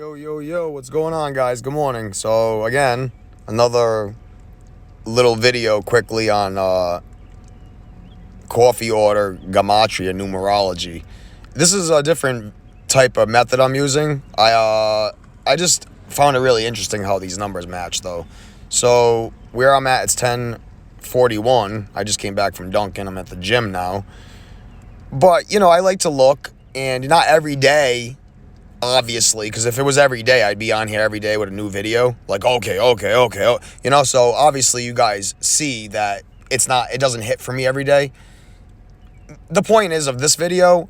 Yo, what's going on, guys? Good morning. So, again, another little video quickly on coffee order gematria numerology. This is a different type of method I'm using. I just found it really interesting how these numbers match, though. So, where I'm at, it's 10:41. I just came back from Dunkin'. I'm at the gym now. But, I like to look, and not every day, obviously, because if it was every day, I'd be on here every day with a new video. Like, okay. So obviously you guys see that it doesn't hit for me every day. The point is of this video,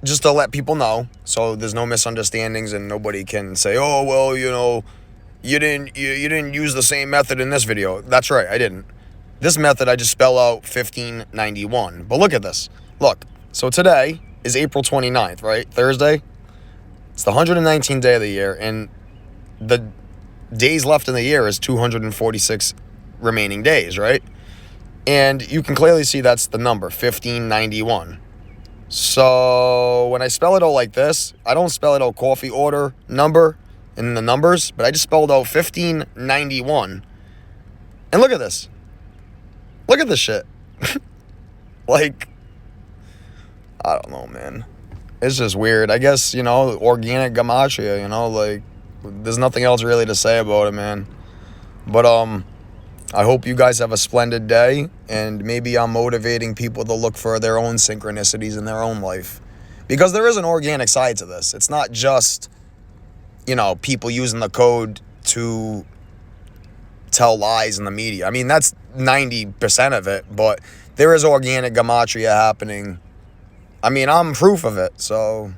just to let people know, so there's no misunderstandings and nobody can say, oh, well, you didn't use the same method in this video. That's right, I didn't. This method, I just spell out 1591. But look at this. Look, so today is April 29th, right? Thursday. It's the 119th day of the year, and the days left in the year is 246 remaining days, right? And you can clearly see that's the number, 1591. So when I spell it out like this, I don't spell it out coffee order number in the numbers, but I just spelled out 1591. And look at this. Look at this shit. Like, I don't know, man. It's just weird. I guess, organic gematria, like, there's nothing else really to say about it, man. But, I hope you guys have a splendid day, and maybe I'm motivating people to look for their own synchronicities in their own life. Because there is an organic side to this. It's not just, people using the code to tell lies in the media. I mean, that's 90% of it, but there is organic gematria happening. I mean, I'm proof of it, so,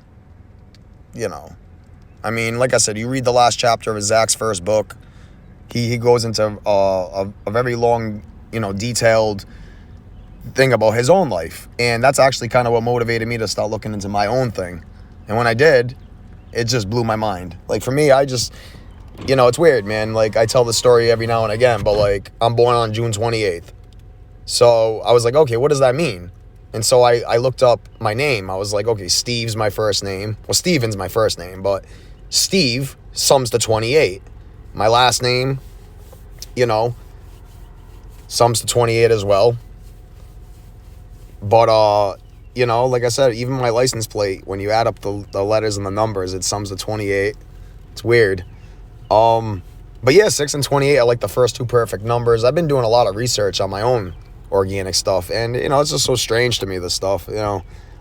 I mean, like I said, you read the last chapter of Zach's first book, he goes into a very long, detailed thing about his own life, and that's actually kind of what motivated me to start looking into my own thing, and when I did, it just blew my mind. Like, for me, I just, it's weird, man, like, I tell the story every now and again, but, like, I'm born on June 28th, so I was like, okay, what does that mean? And so I looked up my name. I was like, okay, Steve's my first name. Well, Steven's my first name, but Steve sums to 28. My last name, sums to 28 as well. But, like I said, even my license plate, when you add up the letters and the numbers, it sums to 28. It's weird. But yeah, 6 and 28 are like the first two perfect numbers. I've been doing a lot of research on my own organic stuff, and it's just so strange to me, this stuff.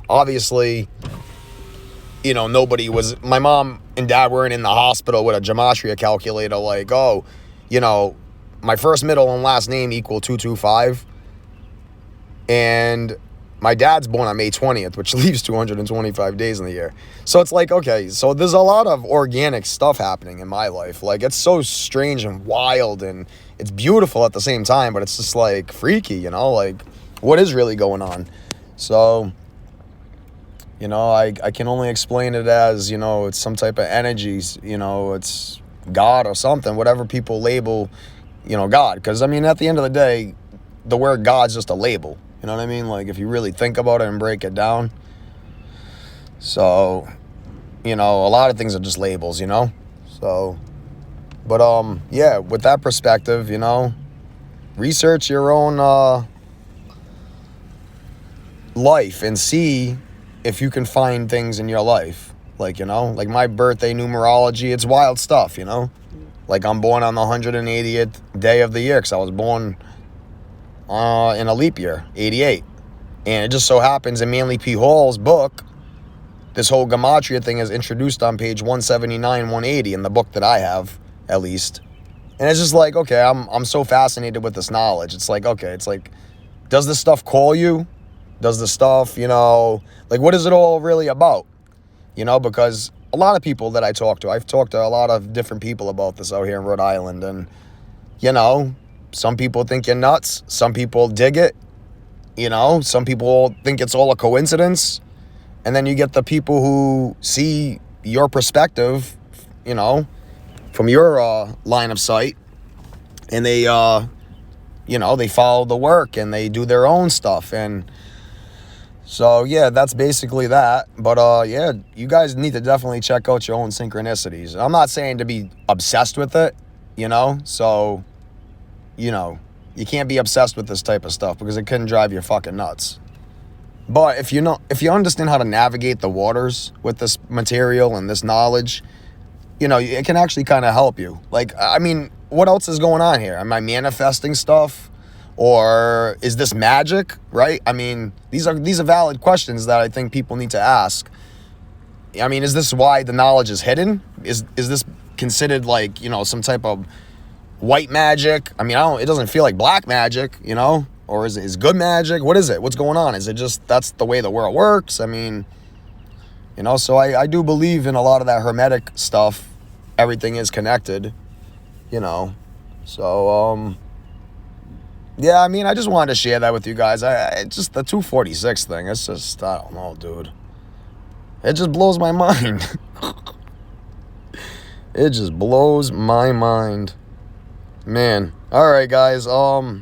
Obviously, my mom and dad weren't in the hospital with a gematria calculator like, oh, my first, middle, and last name equal 225, and my dad's born on May 20th, which leaves 225 days in the year. So it's like, okay, so there's a lot of organic stuff happening in my life. Like, it's so strange and wild, and it's beautiful at the same time, but it's just, like, freaky, like, what is really going on? So, I can only explain it as, it's some type of energies, it's God or something, whatever people label, God. Because, I mean, at the end of the day, the word God's just a label. You know what I mean? Like, if you really think about it and break it down. So, a lot of things are just labels, So, but, yeah, with that perspective, research your own life and see if you can find things in your life. Like, like my birthday numerology, it's wild stuff, Like, I'm born on the 180th day of the year because I was born in a leap year, 88. And it just so happens in Manly P. Hall's book, this whole gematria thing is introduced on page 179, 180 in the book that I have, at least. And it's just like, okay, I'm so fascinated with this knowledge. It's like, okay, does this stuff call you? Does the stuff, like, what is it all really about? Because a lot of people that I talk to, I've talked to a lot of different people about this out here in Rhode Island, and, some people think you're nuts. Some people dig it. Some people think it's all a coincidence. And then you get the people who see your perspective, from your line of sight. And they, they follow the work and they do their own stuff. And So yeah, that's basically that. But yeah, you guys need to definitely check out your own synchronicities. I'm not saying to be obsessed with it, you know. So, you know, you can't be obsessed with this type of stuff because it can drive you fucking nuts. But if you understand how to navigate the waters with this material and this knowledge, you know, it can actually kind of help you. Like, I mean, what else is going on here? Am I manifesting stuff? Or is this magic, right? I mean, these are valid questions that I think people need to ask. I mean, is this why the knowledge is hidden? Is this considered like, you know, some type of white magic? I mean, it doesn't feel like black magic, you know? Or is good magic? What is it? What's going on? Is it just that's the way the world works? I mean, you know, so I do believe in a lot of that hermetic stuff. Everything is connected, you know. So, yeah, I mean, I just wanted to share that with you guys. I just, the 246 thing, it's just, I don't know, dude. It just blows my mind. It just blows my mind. Man. All right, guys. Yeah.